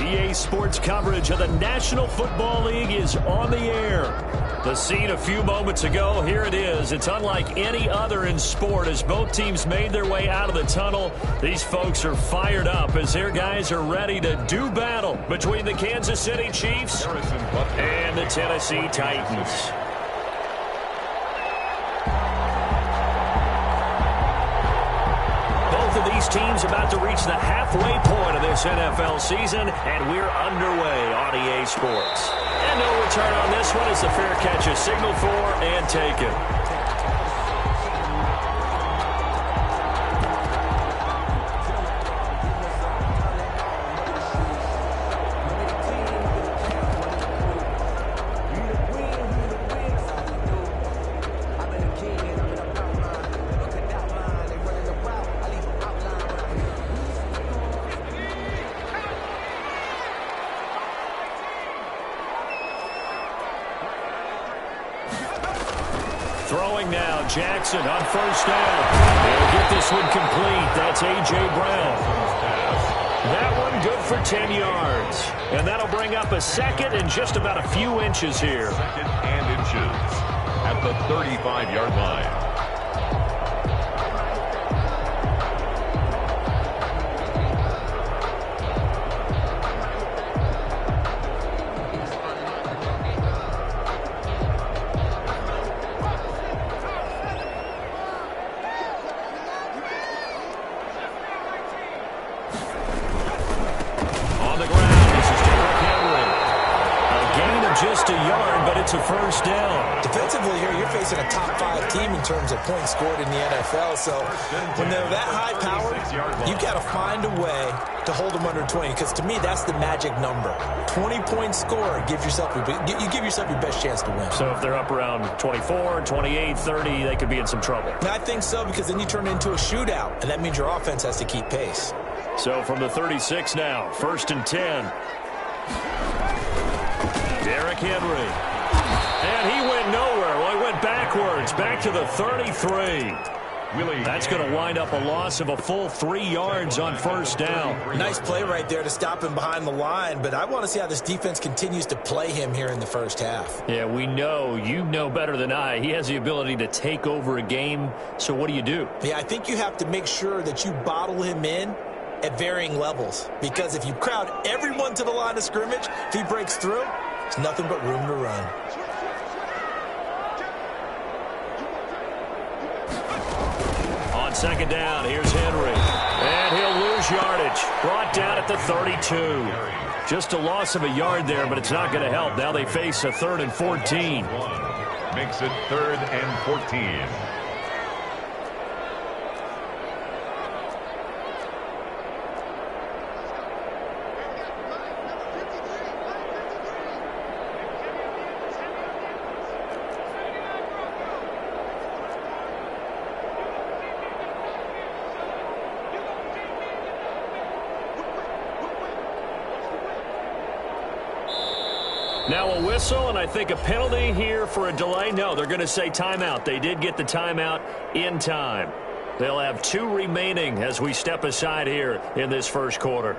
EA Sports coverage of the National Football League is on the air. The scene a few moments ago, here it is. It's unlike any other in sport as both teams made their way out of the tunnel. These folks are fired up as their guys are ready to do battle between the Kansas City Chiefs and the Tennessee Titans. Both of these teams about to reach the halfway point of this NFL season, and we're underway on EA Sports. And no return on this one as the fair catch is signaled for and taken. Throwing now, Jackson on first down. They'll get this one complete. That's A.J. Brown. That one good for 10 yards. And that'll bring up a second and just about a few inches here. Second and inches at the 35-yard line. Just a yard, but it's a first down. Defensively here, you're facing a top-5 team in terms of points scored in the NFL. So when they're that high-powered, you've got to find a way to hold them under 20. Because to me, that's the magic number. 20-point score gives yourself you give yourself your best chance to win. So if they're up around 24, 28, 30, they could be in some trouble. And I think so, because then you turn it into a shootout, and that means your offense has to keep pace. So from the 36 now, 1st and 10. Derrick Henry. And he went nowhere. Well, he went backwards, back to the 33. That's going to wind up a loss of a full 3 yards on first down. Nice play right there to stop him behind the line, but I want to see how this defense continues to play him here in the first half. Yeah, we know. You know better than I. He has the ability to take over a game, so what do you do? Yeah, I think you have to make sure that you bottle him in at varying levels, because if you crowd everyone to the line of scrimmage, if he breaks through, it's nothing but room to run. On second down, here's Henry. And he'll lose yardage. Brought down at the 32. Just a loss of a yard there, but it's not going to help. Now they face a 3rd and 14. Makes it 3rd and 14. Now a whistle, and I think a penalty here for a delay. No, they're going to say timeout. They did get the timeout in time. They'll have 2 remaining as we step aside here in this first quarter.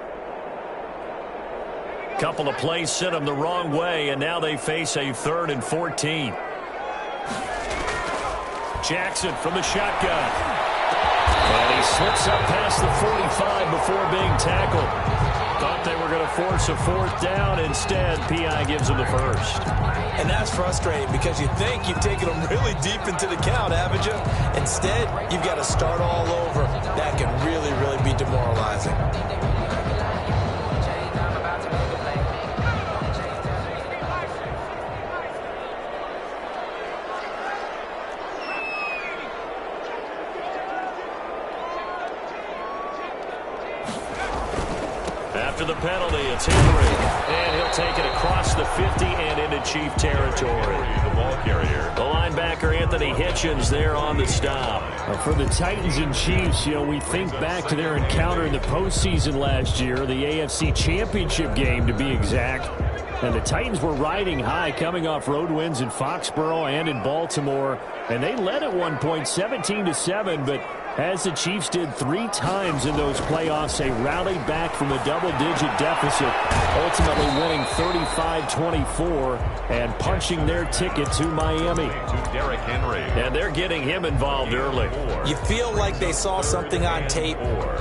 Couple of plays sent them the wrong way, and now they face a 3rd and 14. Jackson from the shotgun. And he slips up past the 45 before being tackled. Thought they were going to force a 4th down. Instead, P.I. gives them the first. And that's frustrating because you think you've taken them really deep into the count, haven't you? Instead, you've got to start all over. That can really, really be demoralizing. After the penalty, it's Henry. And he'll take it across the 50 and into Chief territory. The ball carrier. The linebacker, Anthony Hitchens, there on the stop. For the Titans and Chiefs, you know, we think back to their encounter in the postseason last year, the AFC Championship game to be exact. And the Titans were riding high, coming off road wins in Foxborough and in Baltimore. And they led at one point 17-7, but As the Chiefs did 3 times in those playoffs, they rallied back from a double-digit deficit, ultimately winning 35-24 and punching their ticket to Miami. And they're getting him involved early. You feel like they saw something on tape,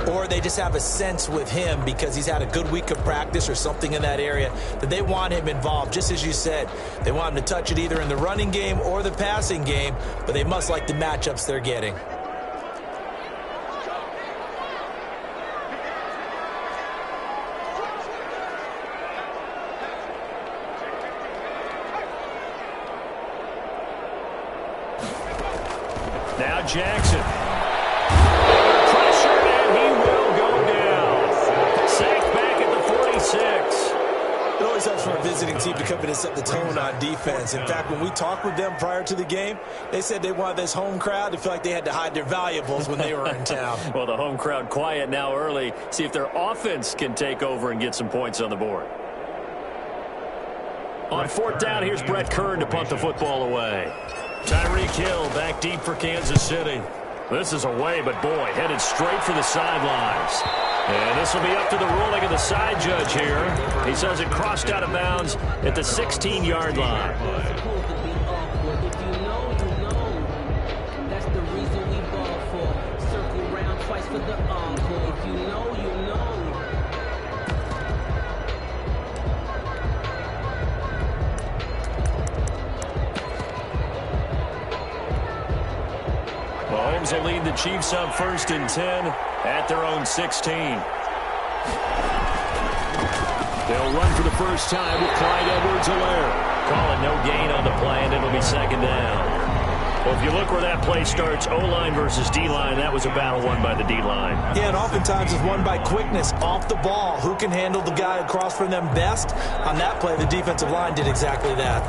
or they just have a sense with him because he's had a good week of practice or something in that area that they want him involved. Just as you said, they want him to touch it either in the running game or the passing game, but they must like the matchups they're getting. Now Jackson. Pressure, and he will go down. Sacked back at the 46. It always helps for a visiting team to come in and set the tone on defense. In fact, when we talked with them prior to the game, they said they wanted this home crowd to feel like they had to hide their valuables when they were in town. Well, the home crowd quiet now early. See if their offense can take over and get some points on the board. On 4th down, here's Brett Kern to punt the football away. Tyreek Hill back deep for Kansas City. This is away, but boy, headed straight for the sidelines. And this will be up to the ruling of the side judge here. He says it crossed out of bounds at the 16-yard line. That's the reason we ball for. Circle round twice for the encore. If you know, you know. Mahomes will lead the Chiefs up 1st and 10 at their own 16. They'll run for the first time with Clyde Edwards-Helaire. Calling no gain on the play, and it'll be 2nd down. Well, if you look where that play starts, O-line versus D-line, that was a battle won by the D-line. Yeah, and oftentimes it's won by quickness off the ball. Who can handle the guy across from them best? On that play, the defensive line did exactly that.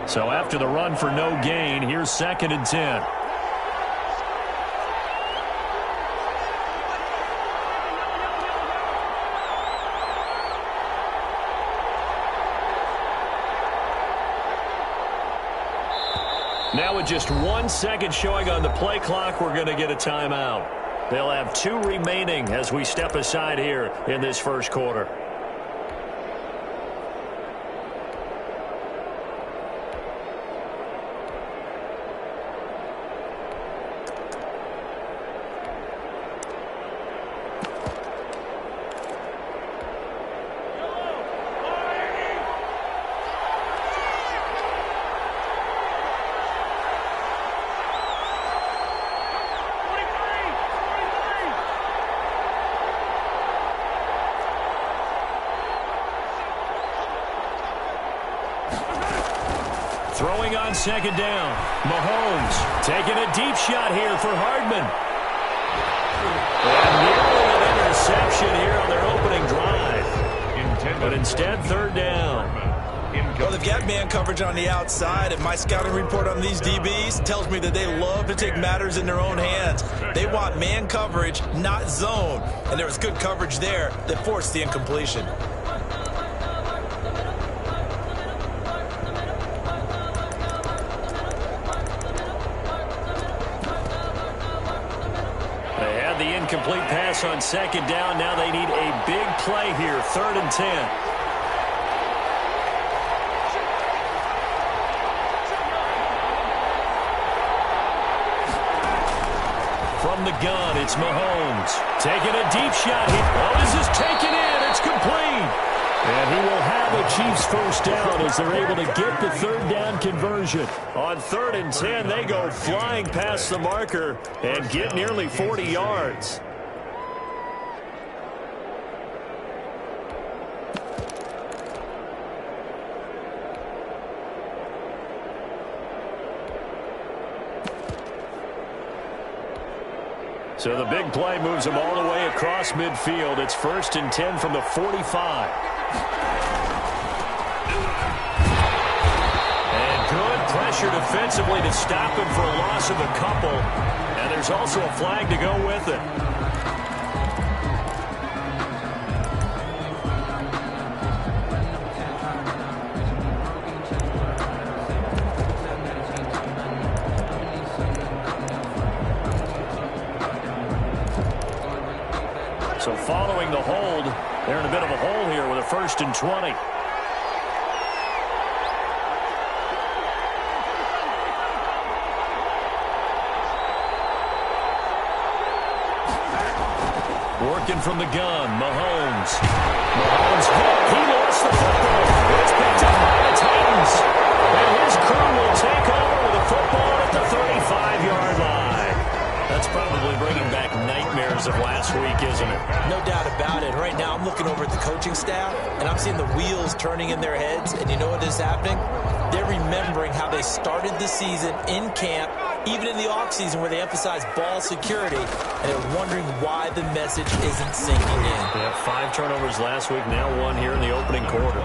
So after the run for no gain, here's 2nd and 10. Now with just 1 second showing on the play clock, we're going to get a timeout. They'll have 2 remaining as we step aside here in this first quarter. Throwing on 2nd down. Mahomes taking a deep shot here for Hardman. And nearly an interception here on their opening drive. But instead, 3rd down. Well, they've got man coverage on the outside, and my scouting report on these DBs tells me that they love to take matters in their own hands. They want man coverage, not zone. And there was good coverage there that forced the incompletion. The incomplete pass on 2nd down. Now they need a big play here. 3rd and 10. From the gun, it's Mahomes. Taking a deep shot here. Oh, this is taken in. It's complete. And he will have a Chiefs first down as they're able to get the 3rd down conversion. On 3rd and 10, they go flying past the marker and get nearly 40 yards. So the big play moves them all the way across midfield. It's 1st and 10 from the 45. And good pressure defensively to stop him for a loss of a couple. And there's also a flag to go with it. So following the hold, they're in a bit of a hole here with a 1st and 20. Working from the gun, Mahomes. Mahomes hit. He lost the football. It's picked up by the Titans. And his crew will take over with the football at the 35-yard line. That's probably bringing back nightmares of last week, isn't it? No doubt about it. Right now I'm looking over at the coaching staff, and I'm seeing the wheels turning in their heads. And you know what is happening? They're remembering how they started the season in camp, even in the offseason where they emphasized ball security, and they're wondering why the message isn't sinking in. Yeah, 5 turnovers last week, now 1 here in the opening quarter.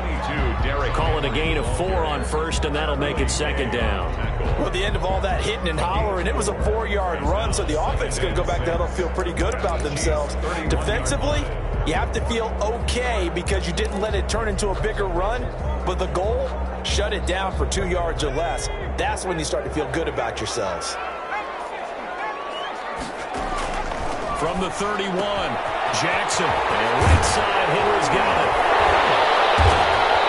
Call it a gain of 4 on first, and that'll make it 2nd down. Well, at the end of all that hitting and hollering, it was a 4-yard run, so the offense is going to go back there and feel pretty good about themselves. Defensively, you have to feel okay because you didn't let it turn into a bigger run, but the goal, shut it down for 2 yards or less. That's when you start to feel good about yourselves. From the 31, Jackson. And right side, Henry's got it.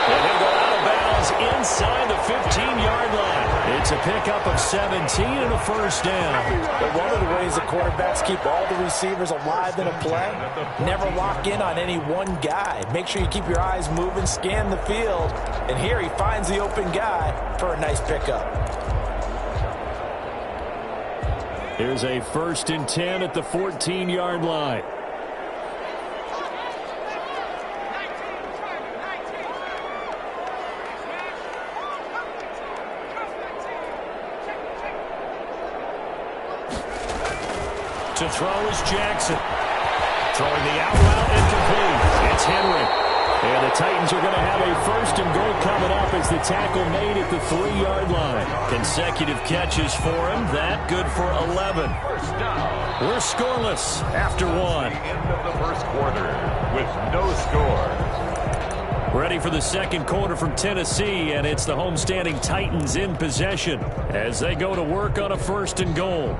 And he'll go out of bounds inside the 15-yard line. It's a pickup of 17 and a 1st down. But one of the ways the quarterbacks keep all the receivers alive in a play, never lock in on any one guy. Make sure you keep your eyes moving, scan the field. And here he finds the open guy for a nice pickup. Here's a 1st and 10 at the 14-yard line. To throw is Jackson. Throwing the out route incomplete. It's Henry. And the Titans are going to have a 1st and goal coming up as the tackle made at the 3-yard line. Consecutive catches for him. That good for 11. We're scoreless after 1. End of the 1st quarter with no score. Ready for the 2nd quarter from Tennessee, and it's the homestanding Titans in possession as they go to work on a 1st and goal.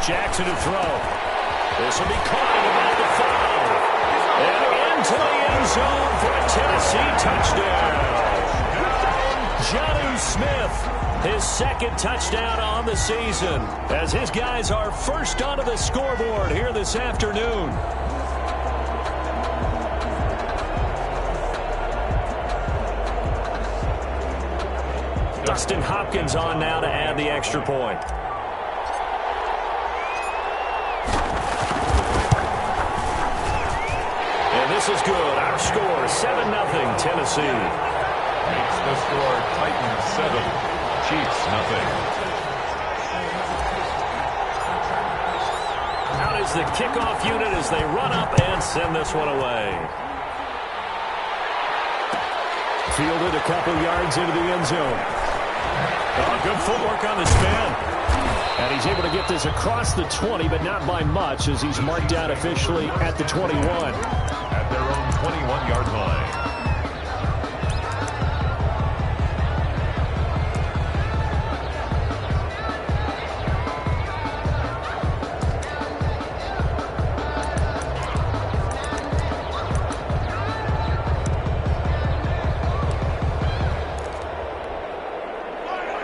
Jackson to throw. This will be caught at about the 5. And into the end zone for a Tennessee touchdown. Jonnu Smith, his 2nd touchdown on the season, as his guys are first onto the scoreboard here this afternoon. Dustin Hopkins on now to add the extra point. This is good. Our score, 7-0, Tennessee. Makes the score Titans 7, Chiefs 0. Out is the kickoff unit as they run up and send this one away. Fielded a couple yards into the end zone. Oh, good footwork on the spin. And he's able to get this across the 20, but not by much as he's marked out officially at the 21. At their own 21-yard line.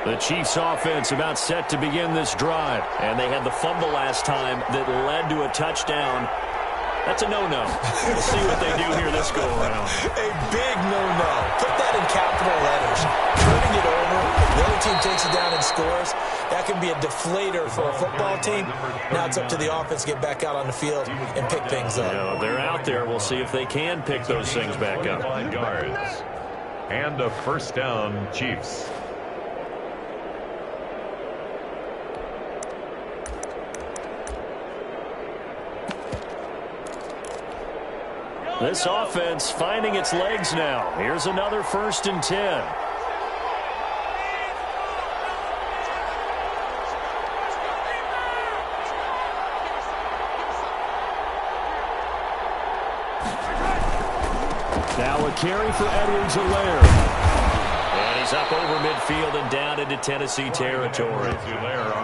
The Chiefs offense about set to begin this drive. And they had the fumble last time that led to a touchdown. That's a no-no. We'll see what they do here this go-around. A big no-no. Put that in capital letters. Turning it over, the other team takes it down and scores. That can be a deflator for a football team. Now it's up to the offense to get back out on the field and pick things up. Yeah, they're out there. We'll see if they can pick those things back up. Yards. And a 1st down, Chiefs. This offense finding its legs now. Here's another 1st and 10. Now a carry for Edwards-Helaire. And he's up over midfield and down into Tennessee territory.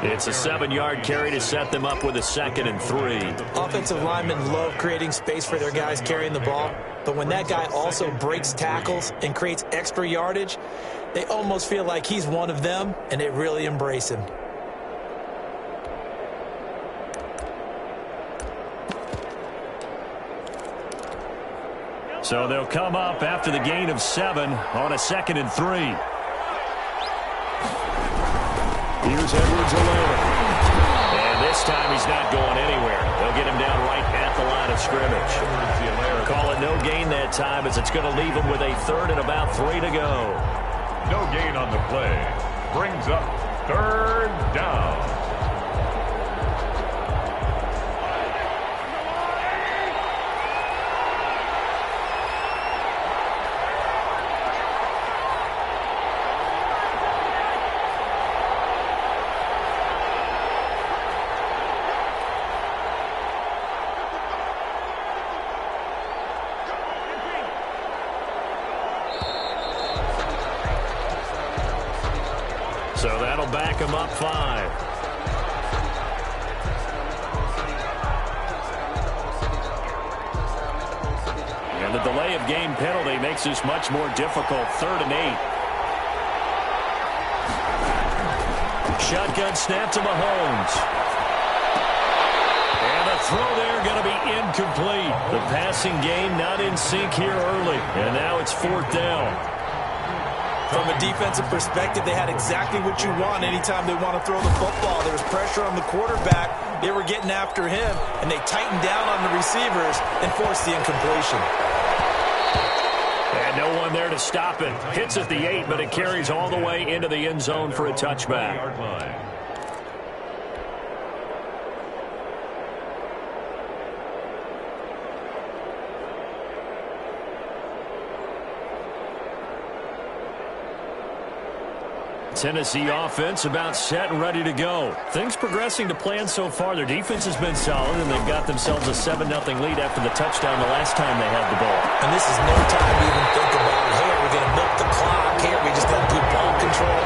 It's a 7-yard carry to set them up with a 2nd and 3. Offensive linemen love creating space for their guys carrying the ball, but when that guy also breaks tackles and creates extra yardage, they almost feel like he's one of them, and they really embrace him. So they'll come up after the gain of 7 on a 2nd and 3. Here's Edwards-Helaire. And this time he's not going anywhere. They'll get him down right at the line of scrimmage. Call it no gain that time as it's going to leave him with a 3rd and about 3 to go. No gain on the play. Brings up 3rd down. So that'll back him up 5. And the delay of game penalty makes this much more difficult. 3rd and 8. Shotgun snap to Mahomes. And the throw there going to be incomplete. The passing game not in sync here early. And now it's 4th down. From a defensive perspective, they had exactly what you want anytime they want to throw the football. There was pressure on the quarterback. They were getting after him, and they tightened down on the receivers and forced the incompletion. And no one there to stop it. Hits at the 8, but it carries all the way into the end zone for a touchback. Tennessee offense about set and ready to go. Things progressing to plan so far. Their defense has been solid, and they've got themselves a 7-0 lead after the touchdown the last time they had the ball. And this is no time to even think about, hey, are we going to milk the clock? Hey, are we just got good ball control?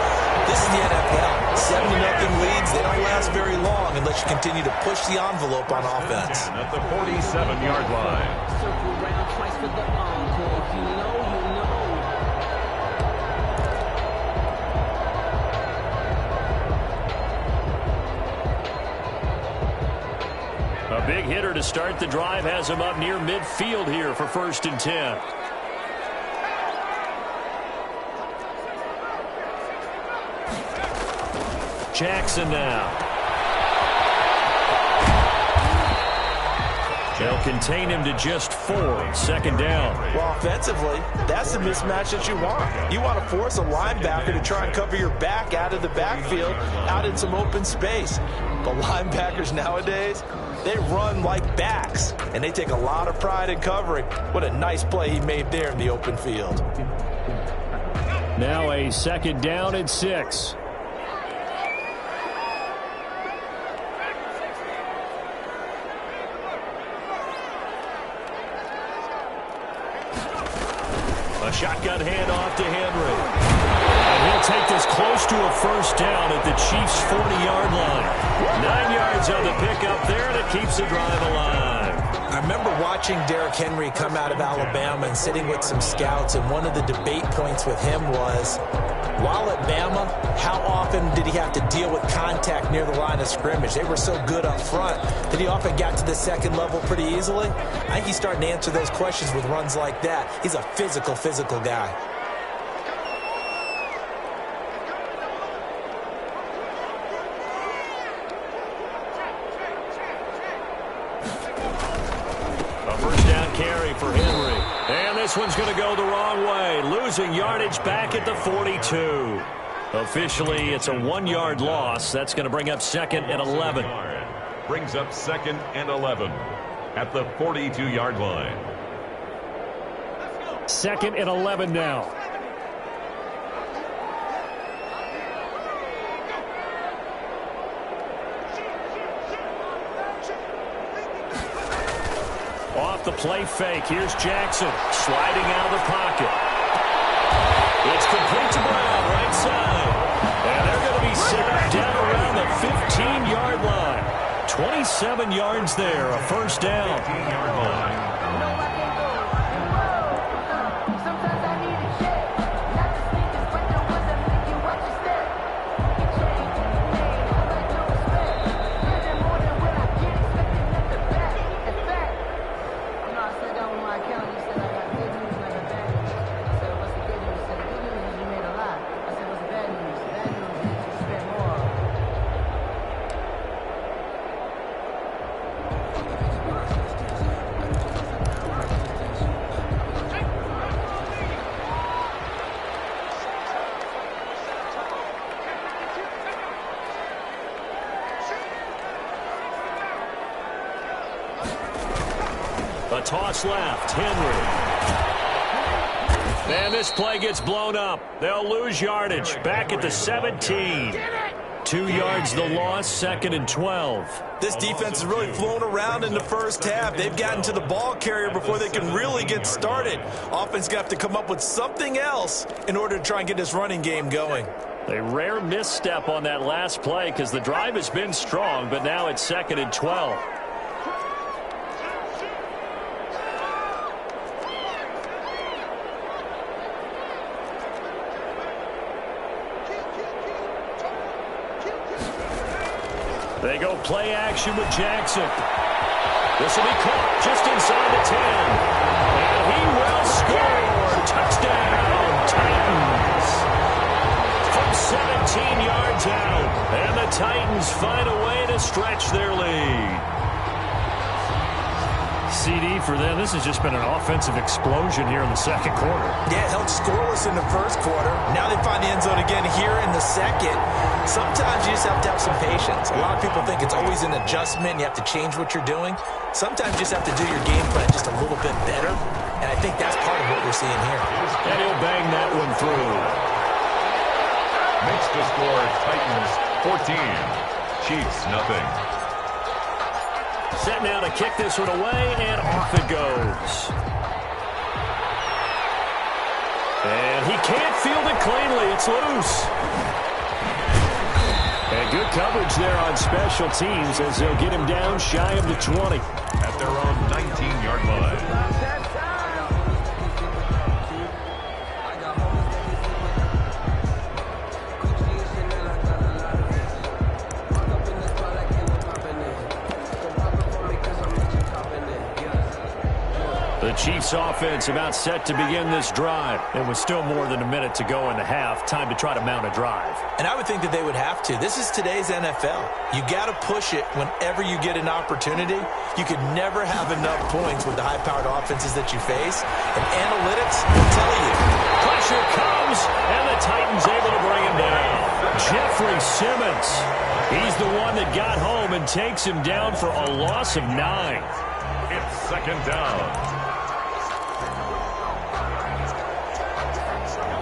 This is the NFL. 7-0 leads, they don't last very long unless you continue to push the envelope on offense. At the 47-yard line. Circle round twice for the encore. If you know, you know. A big hitter to start the drive has him up near midfield here for 1st and 10. Jackson now. They'll contain him to just 4. 2nd down. Well, offensively, that's the mismatch that you want. You want to force a linebacker to try and cover your back out of the backfield, out in some open space. But linebackers nowadays, they run like backs, and they take a lot of pride in covering. What a nice play he made there in the open field. Now a 2nd down and 6. A shotgun handoff to Henry. And he'll take this close to a 1st down at the Chiefs' 40-yard line. 9 yards on the pickup there, and it keeps the drive alive. I remember watching Derrick Henry come out of Alabama and sitting with some scouts, and one of the debate points with him was, while at Bama, how often did he have to deal with contact near the line of scrimmage? They were so good up front that he often got to the 2nd level pretty easily. I think he's starting to answer those questions with runs like that. He's a physical guy. A 1st down carry for Henry. And this one's going to go the wrong way. Losing yardage back at the 42. Officially, it's a 1-yard loss. That's going to bring up 2nd and 11. Brings up 2nd and 11 at the 42-yard line. 2nd and 11 now. Off the play fake. Here's Jackson sliding out of the pocket. It's complete to Brown, right side. And they're going to be set up down around the 15-yard line. 27 yards there, a first down. 15-yard line. A toss left. Henry. And this play gets blown up. They'll lose yardage. Back at the 17. 2 yards the loss, 2nd and 12. This defense has really flown around in the first half. They've gotten to the ball carrier before they can really get started. Offense got to come up with something else in order to try and get this running game going. A rare misstep on that last play because the drive has been strong, but now it's 2nd and 12. They go play action with Jackson. This will be caught just inside the 10. And he will score. Touchdown, Titans. From 17 yards out. And the Titans find a way to stretch their lead. CD for them. This has just been an offensive explosion here in the second quarter. Yeah, it held scoreless in the first quarter. Now they find the end zone again here in the second. Sometimes you just have to have some patience. A lot of people think it's always an adjustment. You have to change what you're doing. Sometimes you just have to do your game plan just a little bit better. And I think that's part of what we're seeing here. And he'll bang that one through. Makes the score Titans 14. Chiefs nothing. Set now to kick this one away, and off it goes. And he can't field it cleanly. It's loose. And good coverage there on special teams as they'll get him down shy of the 20. At their own 19-yard line. The Chiefs offense about set to begin this drive. And with still more than a minute to go in the half, time to try to mount a drive. And I would think that they would have to. This is today's NFL. You got to push it whenever you get an opportunity. You could never have enough points with the high-powered offenses that you face. And analytics will tell you. Pressure comes, and the Titans able to bring him down. Jeffrey Simmons. He's the one that got home and takes him down for a loss of 9. It's second down.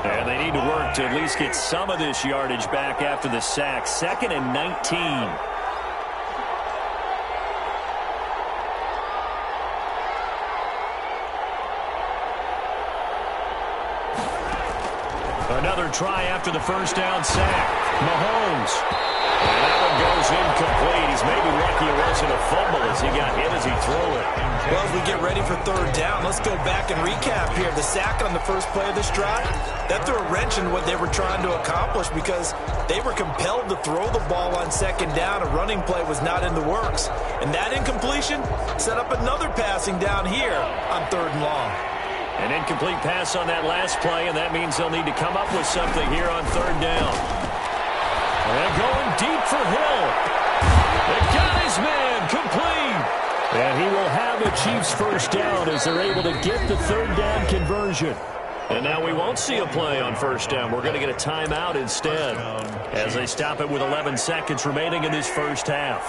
And they need to work to at least get some of this yardage back after the sack. 2nd and 19. Another try after the first down sack. Mahomes. And that one goes incomplete. He's maybe lucky it wasn't a fumble as he got hit as he threw it. Well, as we get ready for third down, let's go back and recap here. The sack on the first play of this drive, that threw a wrench in what they were trying to accomplish because they were compelled to throw the ball on second down. A running play was not in the works. And that incompletion set up another passing down here on 3rd and long. An incomplete pass on that last play, and that means they'll need to come up with something here on 3rd down. And going deep for Hill. They got his man complete. And he will have a Chiefs first down as they're able to get the 3rd down conversion. And now we won't see a play on first down. We're going to get a timeout instead as they stop it with 11 seconds remaining in this first half.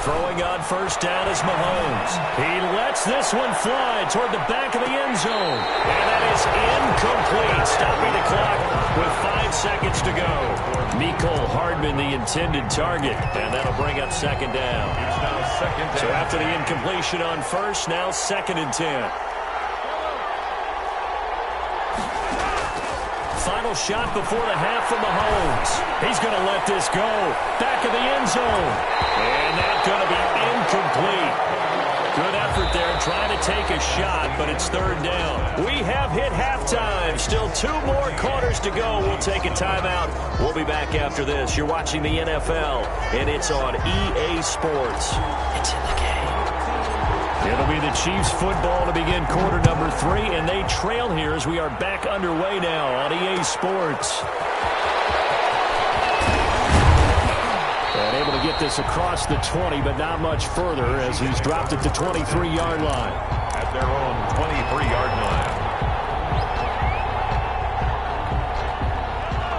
Throwing on first down is Mahomes. He lets this one fly toward the back of the end zone. And that is incomplete, stopping the clock with 5 seconds to go. Mecole Hardman, the intended target, and that'll bring up second down. So after the incompletion on first, now 2nd and 10. Final shot before the half from Mahomes. He's going to let this go. Back of the end zone. And that's going to be incomplete. Good effort there trying to take a shot, but it's 3rd down. We have hit halftime. Still 2 more quarters to go. We'll take a timeout. We'll be back after this. You're watching the NFL, and it's on EA Sports. It's in the game. It'll be the Chiefs football to begin quarter number 3, and they trail here as we are back underway now on EA Sports. And able to get this across the 20, but not much further as he's dropped at the 23-yard line. At their own 23-yard line.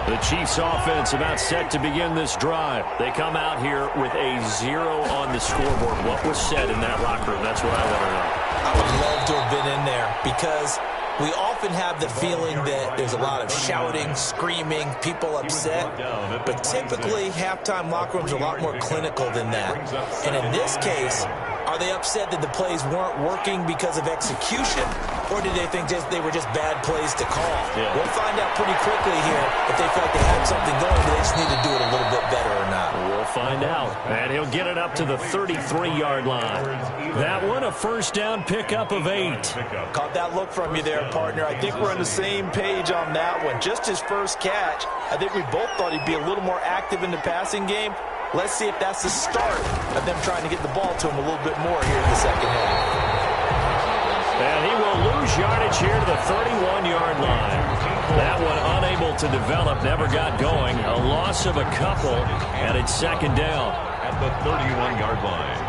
The Chiefs offense about set to begin this drive. They come out here with a 0 on the scoreboard. What was said in that locker room? That's what I want to know. I would love to have been in there because we often have the feeling that there's a lot of shouting, screaming, people upset. But typically, halftime locker rooms are a lot more clinical than that. And in this case, are they upset that the plays weren't working because of execution? Or did they think they were just bad plays to call? Yeah. We'll find out pretty quickly here if they felt they had something going, but they just need to do it a little bit better or not. We'll find out. And he'll get it up to the 33-yard line. That one, a first down pickup of 8. Caught that look from you there, partner. I think we're on the same page on that one. Just his first catch. I think we both thought he'd be a little more active in the passing game. Let's see if that's the start of them trying to get the ball to him a little bit more here in the second half. And he will lose yardage here to the 31-yard line. That one unable to develop, never got going. A loss of a couple, and it's 2nd down. At the 31-yard line.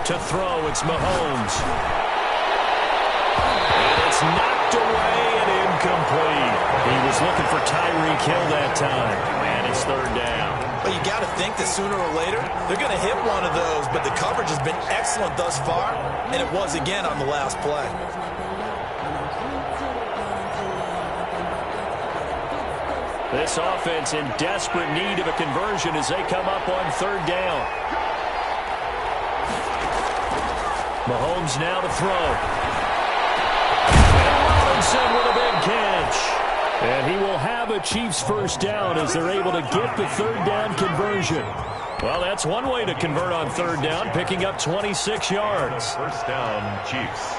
To throw, it's Mahomes. And it's knocked away and incomplete. He was looking for Tyreek Hill that time. And it's 3rd down. But you got to think that sooner or later, they're going to hit one of those. But the coverage has been excellent thus far, and it was again on the last play. This offense in desperate need of a conversion as they come up on 3rd down. Mahomes now to throw. And Robinson with a big catch. And he will have a Chiefs first down as they're able to get the 3rd down conversion. Well, that's one way to convert on 3rd down, picking up 26 yards. First down, Chiefs.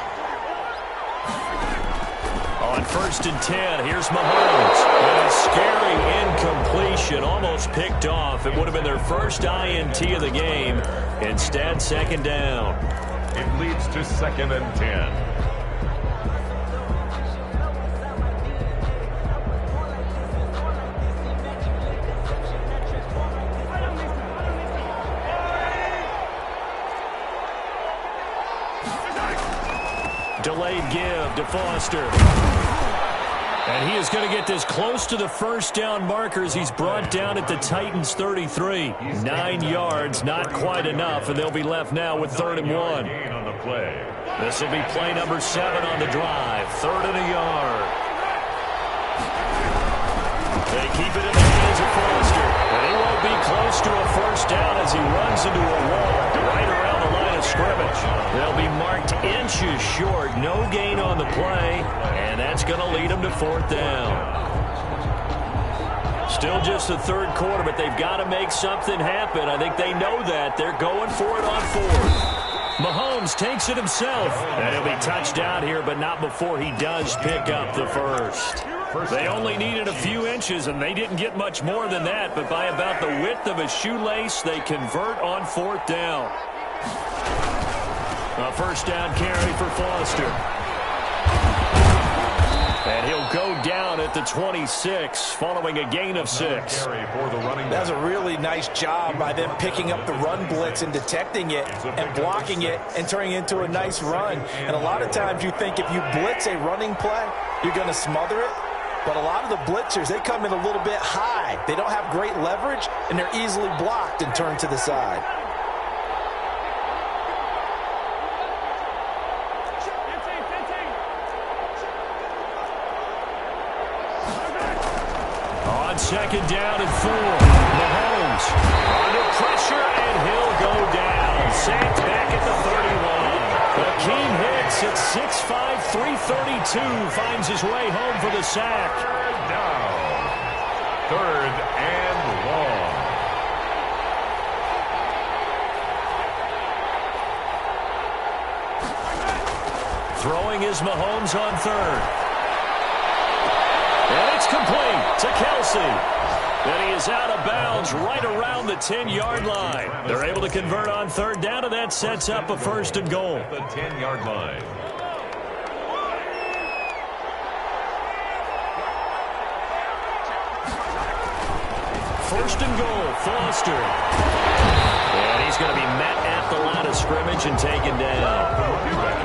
On 1st and 10, here's Mahomes. And a scary incompletion, almost picked off. It would have been their first INT of the game. Instead, 2nd down. It leads to 2nd and 10. Delayed give to Foster. And he is going to get this close to the first down markers. He's brought down at the Titans' 33. 9 yards, not quite enough, and they'll be left now with 3rd and 1. On the play. This will be play number 7 on the drive. 3rd and a yard. They keep it in the hands of Foster. And he won't be close to a first down as he runs into a wall right around the line of scrimmage. They'll be marked inches short. No gain on the play, and that's going to lead them to 4th down. Still just the 3rd quarter, but they've got to make something happen. I think they know that. They're going for it on 4th. Mahomes takes it himself. And he'll be touched out here, but not before he does pick up the first. They only needed a few inches, and they didn't get much more than that. But by about the width of a shoelace, they convert on 4th down. A first down carry for Foster. And he'll go down at the 26 following a gain of 6. That was a really nice job by them picking up the run blitz and detecting it and blocking it and turning it into a nice run. And a lot of times you think if you blitz a running play, you're going to smother it. But a lot of the blitzers, they come in a little bit high. They don't have great leverage, and they're easily blocked and turned to the side. On second down and 4, Mahomes under pressure, and he'll go down. Sacked back at the 31. Akeem Hicks at 6'5", 332 finds his way home for the sack. Third down. Third and long. Throwing is Mahomes on third. And it's complete to Kelsey. And he is out of bounds right around the 10-yard line. They're able to convert on third down, and that sets up a 1st and goal. The 10-yard line. First and goal, Foster. And he's going to be met at the line of scrimmage and taken down.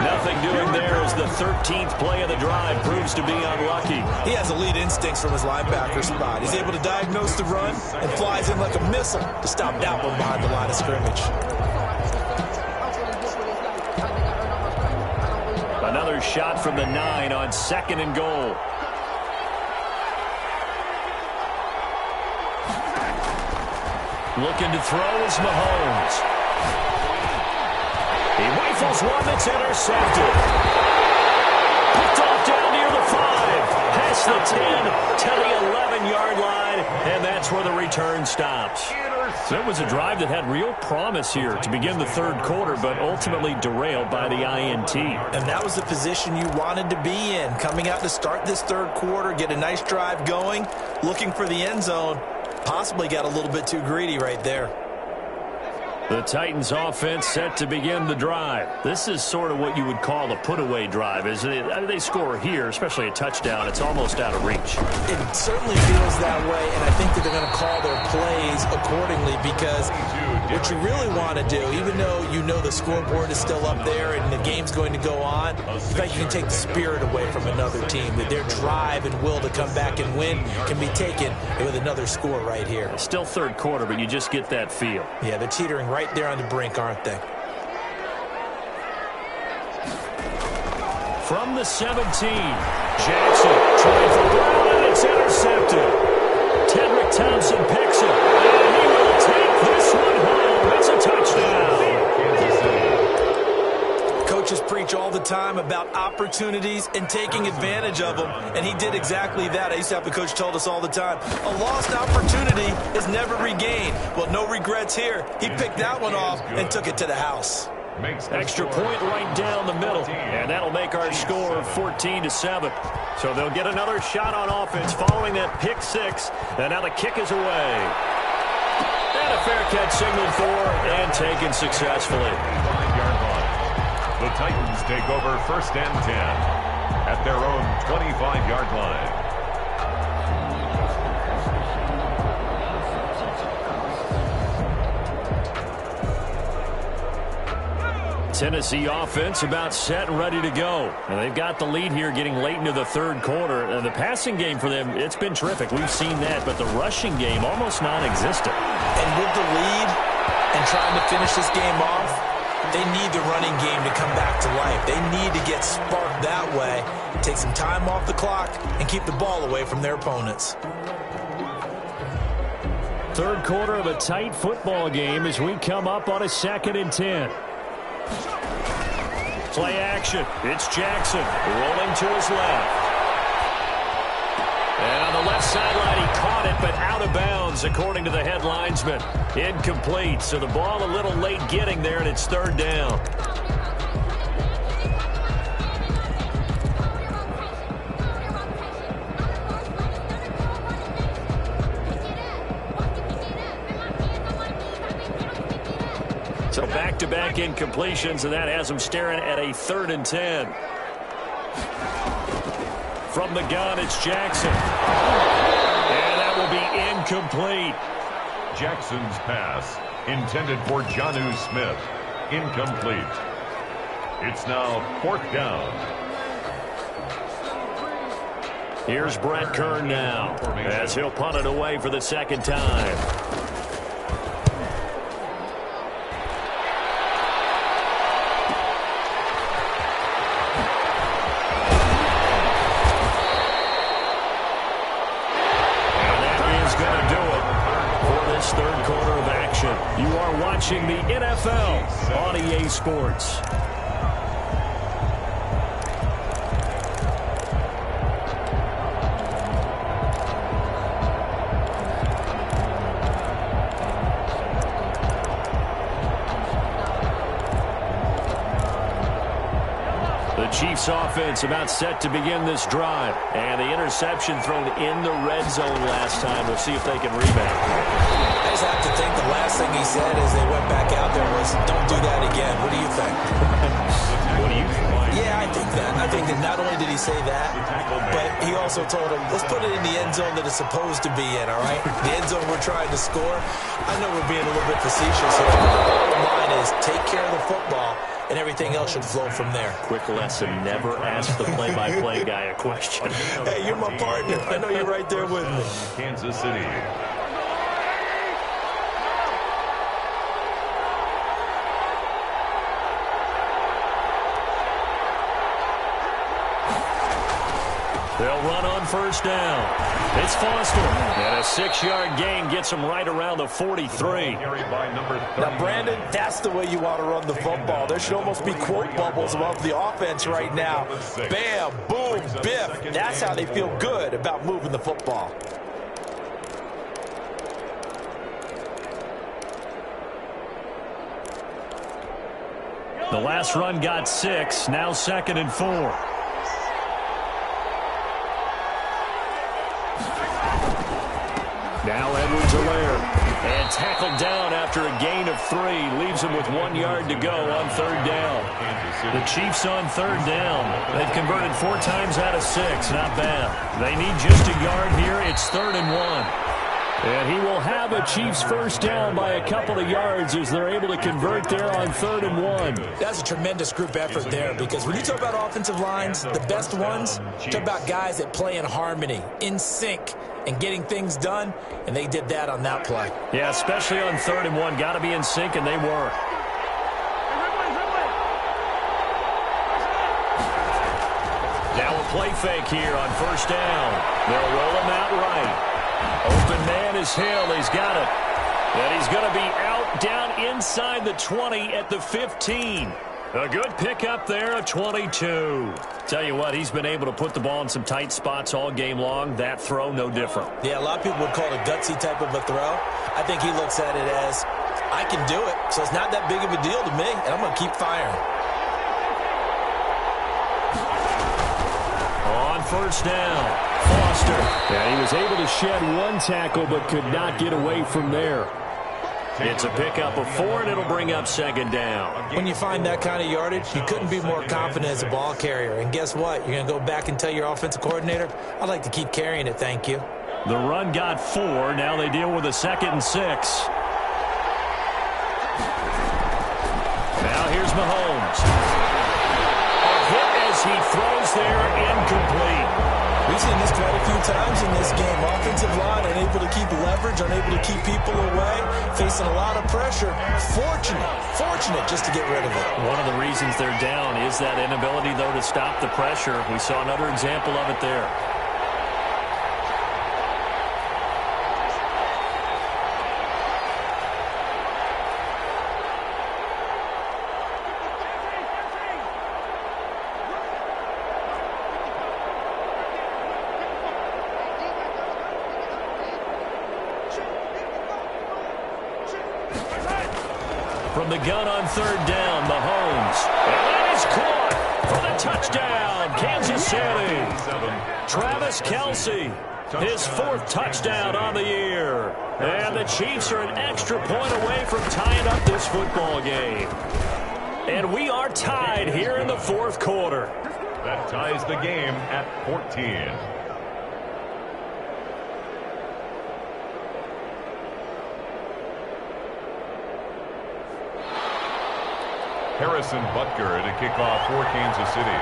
Nothing doing there as the 13th play of the drive proves to be unlucky. He has elite instincts from his linebacker spot. He's able to diagnose the run and flies in like a missile to stop that one behind the line of scrimmage. Another shot from the 9 on 2nd and goal. Looking to throw is Mahomes. He rifles one that's intercepted. Picked off down near the 5. Past the 10 to the 11-yard line, and that's where the return stops. It was a drive that had real promise here to begin the 3rd quarter, but ultimately derailed by the INT. And that was the position you wanted to be in, coming out to start this 3rd quarter, get a nice drive going, looking for the end zone. Possibly got a little bit too greedy right there. The Titans offense set to begin the drive. This is sort of what you would call a put-away drive. As they score here, especially a touchdown, it's almost out of reach. It certainly feels that way, and I think that they're going to call their plays accordingly because what you really want to do, even though you know the scoreboard is still up there and the game's going to go on, in fact, you can take the spirit away from another team. That their drive and will to come back and win can be taken with another score right here. Still 3rd quarter, but you just get that feel. Yeah, they're teetering right there on the brink, aren't they? From the 17, Jackson trying for Brown, and it's intercepted. Tedrick Thompson picks it, and he will take this one home. It's a touchdown. Coaches preach all the time about opportunities and taking advantage of them, and he did exactly that. I used to have a coach told us all the time, a lost opportunity is never regained. Well, no regrets here. He picked that one off and took it to the house. Extra point right down the middle, and that'll make our score 14-7. So they'll get another shot on offense following that pick 6, and now the kick is away. And a fair catch signaled for and taken successfully. The Titans take over 1st and 10 at their own 25-yard line. Tennessee offense about set and ready to go. And they've got the lead here getting late into the 3rd quarter. And the passing game for them, it's been terrific. We've seen that. But the rushing game almost non-existent. And with the lead and trying to finish this game off, they need the running game to come back to life. They need to get sparked that way, take some time off the clock, and keep the ball away from their opponents. 3rd quarter of a tight football game as we come up on a 2nd and 10. Play action. It's Jackson rolling to his left. And on the left sideline, he caught it, but out of bounds, according to the head linesman. Incomplete, so the ball a little late getting there, and it's 3rd down. So back-to-back incompletions, and that has them staring at a 3rd and 10. From the gun, it's Jackson. And that will be incomplete. Jackson's pass, intended for Jonnu Smith, incomplete. It's now 4th down. Here's Brett Kern now, as he'll punt it away for the 2nd time. Third quarter of action. You are watching the NFL on EA Sports. The Chiefs offense about set to begin this drive. And the interception thrown in the red zone last time. We'll see if they can rebound. I just have to think the last thing he said as they went back out there was, don't do that again. What do you think? What do you think? Yeah, I think that. I think that not only did he say that, but he also told him, let's put it in the end zone that it's supposed to be in, all right? The end zone we're trying to score. I know we're being a little bit facetious here. The bottom line is take care of the football, and everything else should flow from there. Quick lesson, never ask the play-by-play guy a question. Hey, you're my partner. I know you're right there with me. Kansas City. They'll run on 1st down. It's Foster. And a 6-yard gain gets him right around the 43. Now, Brandon, that's the way you want to run the football. There should almost be quote bubbles above the offense right now. Bam, boom, biff. That's how they feel good about moving the football. The last run got 6. Now 2nd and 4. Now Edwards-Helaire, and tackled down after a gain of 3. Leaves him with 1 yard to go on 3rd down. The Chiefs on 3rd down. They've converted 4 times out of 6. Not bad. They need just a yard here. It's 3rd and 1. And he will have a Chiefs 1st down by a couple of yards as they're able to convert there on 3rd and 1. That's a tremendous group effort there, because when you talk about offensive lines, the best ones, talk about guys that play in harmony, in sync, and getting things done, and they did that on that play. Yeah, especially on 3rd and 1. Got to be in sync, and they were. Now a play fake here on 1st down. They'll roll him out right. Open man is Hill. He's got it. And he's going to be out down inside the 20 at the 15. A good pickup there, a 22. Tell you what, he's been able to put the ball in some tight spots all game long. That throw, no different. Yeah, a lot of people would call it a gutsy type of a throw. I think he looks at it as, I can do it, so it's not that big of a deal to me, and I'm going to keep firing. On 1st down, Foster. Yeah, he was able to shed 1 tackle but could not get away from there. It's a pickup of 4, and it'll bring up 2nd down. When you find that kind of yardage, you couldn't be more confident as a ball carrier. And guess what? You're going to go back and tell your offensive coordinator, I'd like to keep carrying it, thank you. The run got 4. Now they deal with a 2nd and 6. Now here's Mahomes. A hit as he throws there, incomplete. We've seen this quite a few times in this game. Offensive line unable to keep leverage, unable to keep people away, facing a lot of pressure. Fortunate just to get rid of it. One of the reasons they're down is that inability, though, to stop the pressure. We saw another example of it there. From the gun on 3rd down, Mahomes. And that is caught for the touchdown, Kansas City. Travis Kelce, his 4th touchdown on the year. And the Chiefs are an extra point away from tying up this football game. And we are tied here in the 4th quarter. That ties the game at 14. Harrison Butker to kick off for Kansas City.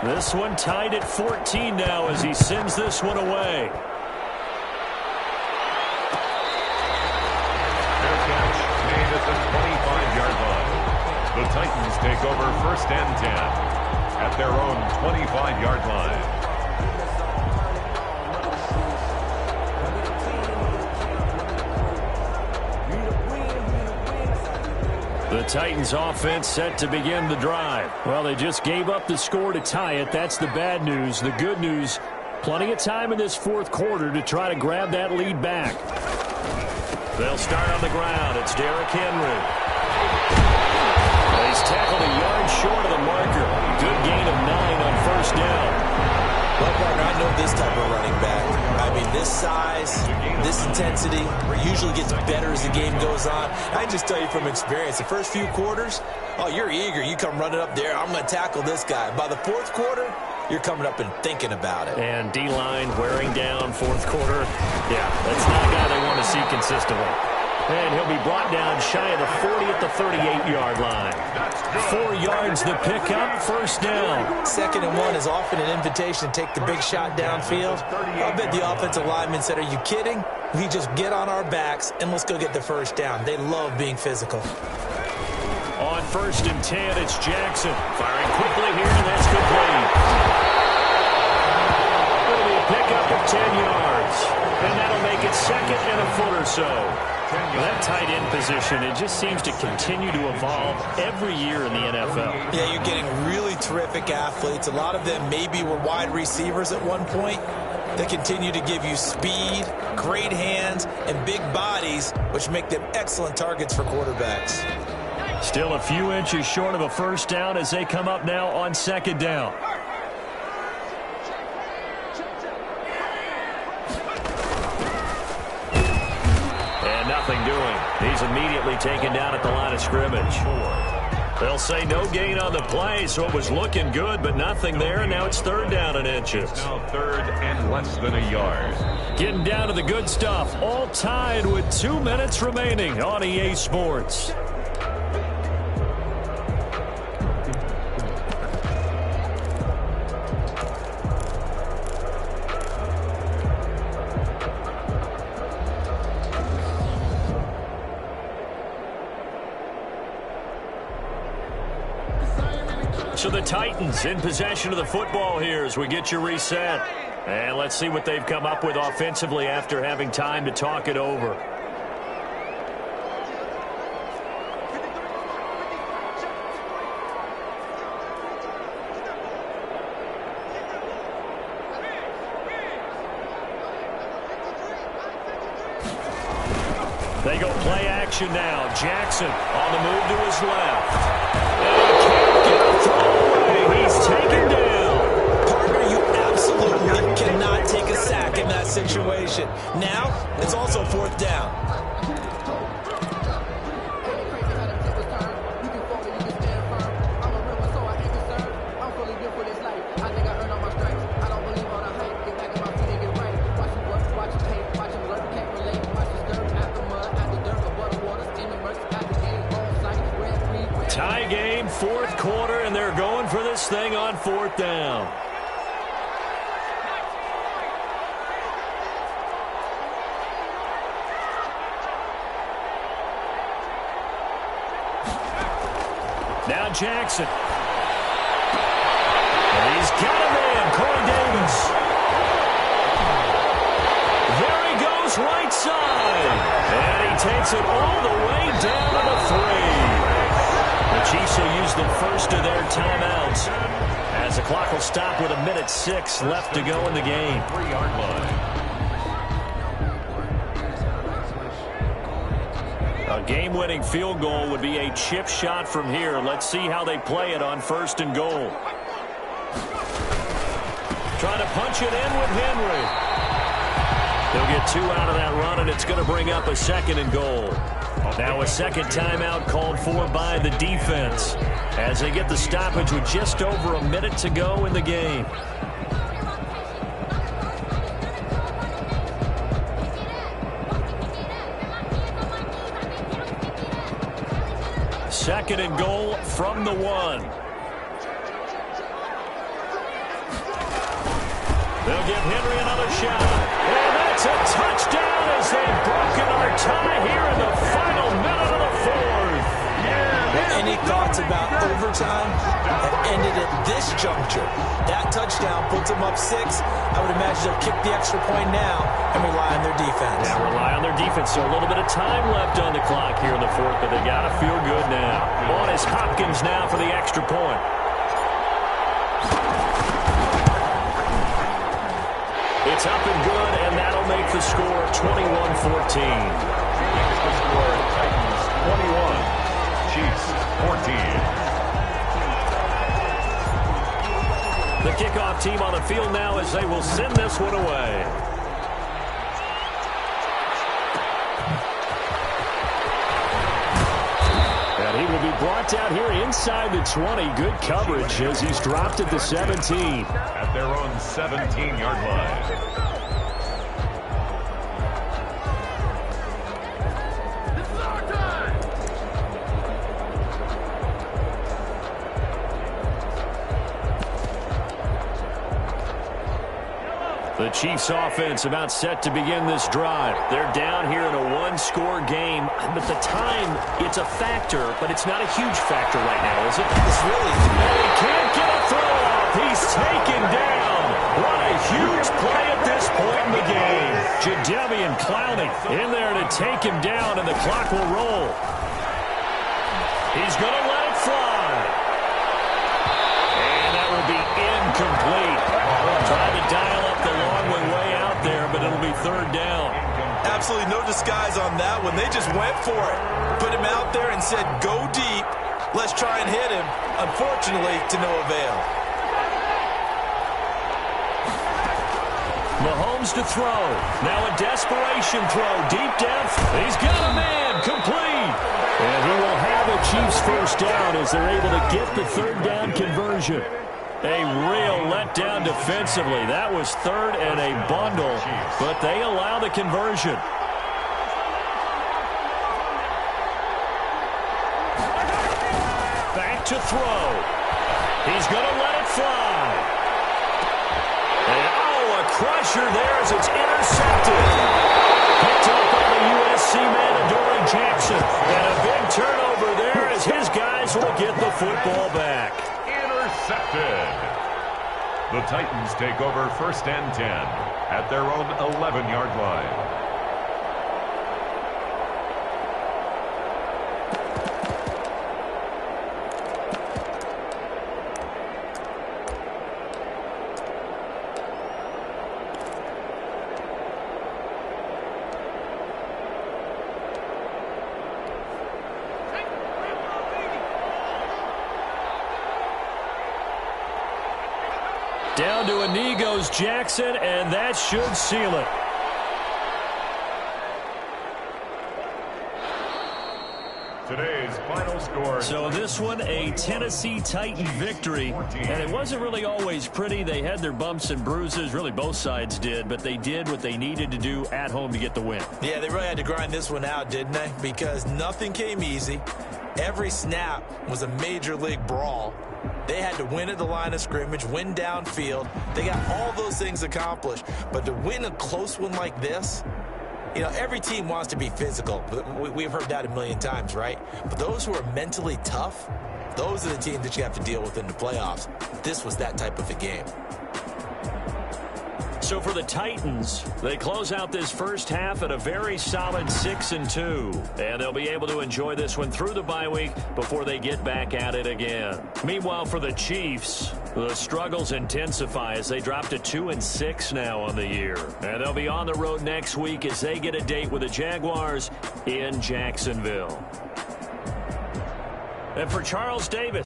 This one tied at 14 now as he sends this one away. Fair catch made at the 25-yard line. The Titans take over 1st and 10 at their own 25-yard line. The Titans offense set to begin the drive. Well, they just gave up the score to tie it. That's the bad news. The good news, plenty of time in this 4th quarter to try to grab that lead back. They'll start on the ground. It's Derrick Henry. He's tackled a yard short of the marker. Good gain of 9 on 1st down. Well, partner, I know this type of running back. I mean, this size, this intensity usually gets better as the game goes on. I can just tell you from experience, the first few quarters, oh, you're eager. You come running up there, I'm going to tackle this guy. By the 4th quarter, you're coming up and thinking about it. And D-line wearing down 4th quarter. Yeah, that's not a guy they want to see consistently. And he'll be brought down shy of the 40 at the 38-yard line. 4 yards the pickup, 1st down. 2nd and 1 is often an invitation to take the big shot downfield. I bet the offensive lineman said, are you kidding? We just get on our backs and let's go get the 1st down. They love being physical. On 1st and 10, it's Jackson. Firing quickly here, and that's complete. It'll be a pickup of 10 yards. And that'll make it 2nd and a foot or so. That tight end position, it just seems to continue to evolve every year in the NFL. Yeah, you're getting really terrific athletes. A lot of them maybe were wide receivers at one point. They continue to give you speed, great hands, and big bodies, which make them excellent targets for quarterbacks. Still a few inches short of a 1st down as they come up now on 2nd down. Nothing doing. He's immediately taken down at the line of scrimmage. They'll say no gain on the play, so it was looking good, but nothing there, and now it's 3rd down and inches. Now 3rd and less than a yard. Getting down to the good stuff, all tied with 2 minutes remaining on EA Sports. So the Titans in possession of the football here as we get you reset. And let's see what they've come up with offensively after having time to talk it over. They go play action now. Jackson on the move to his left. He's taken down. Partner, you absolutely cannot take a sack in that situation. Now, it's also 4th down. Tie game, 4th quarter, and they're going for this thing on 4th down. Now Jackson. And he's got a man, Corey Davis. There he goes, right side. And he takes it all the way down to the 3. The Chiefs will use the first of their timeouts as the clock will stop with 1:06 left to go in the game. 3-yard line. A game-winning field goal would be a chip shot from here. Let's see how they play it on 1st and goal. Trying to punch it in with Henry. They'll get 2 out of that run, and it's going to bring up a 2nd and goal. Now a second timeout called for by the defense as they get the stoppage with just over a minute to go in the game. Second and goal from the 1. They'll give Henry another shot. And that's a touchdown as they've broken our tie here in the final minute of the 4th. Any thoughts about overtime that ended at this juncture? That touchdown puts them up 6. I would imagine they'll kick the extra point now and rely on their defense. Yeah, rely on their defense. So a little bit of time left on the clock here in the 4th, but they got to feel good now. On is Hopkins now for the extra point. It's up and good, and that'll make the score 21-14. The score, Titans 21, Chiefs 14. The kickoff team on the field now as they will send this one away. And he will be brought down here inside the 20. Good coverage as he's dropped at the 17. At their own 17-yard line. The Chiefs offense about set to begin this drive. They're down here in a 1-score game, but the time, it's a factor, but it's not a huge factor right now, is it? It's really... And he can't get a throw off. He's taken down. What a huge play at this point in the game. Jadeveon Clowney in there to take him down, and the clock will roll. He's going to let it fly. And that will be incomplete. Trying to dial up the long way out there, but it'll be 3rd down. Absolutely no disguise on that one. They just went for it. Put him out there and said, go deep. Let's try and hit him. Unfortunately, to no avail. Mahomes to throw. Now a desperation throw. Deep down. He's got a man. Complete. And he will have a Chiefs 1st down as they're able to get the 3rd down conversion. A real letdown defensively. That was 3rd and a bundle, but they allow the conversion. Back to throw. He's going to let it fly. And, a crusher there as it's intercepted. Picked up by the USC man, Adoree Jackson. And a big turnover there as his guys will get the football back. Intercepted. The Titans take over 1st and 10 at their own 11-yard line. Down to a knee goes Jackson, and that should seal it. Today's final score. So this one, a Tennessee Titan victory. And it wasn't really always pretty. They had their bumps and bruises. Really, both sides did. But they did what they needed to do at home to get the win. Yeah, they really had to grind this one out, didn't they? Because nothing came easy. Every snap was a major league brawl. They had to win at the line of scrimmage, win downfield. They got all those things accomplished. But to win a close one like this, you know, every team wants to be physical. We've heard that a million times, right? But those who are mentally tough, those are the teams that you have to deal with in the playoffs. This was that type of a game. So for the Titans, they close out this first half at a very solid 6-2. And they'll be able to enjoy this one through the bye week before they get back at it again. Meanwhile, for the Chiefs, the struggles intensify as they drop to 2-6 now on the year. And they'll be on the road next week as they get a date with the Jaguars in Jacksonville. And for Charles Davis.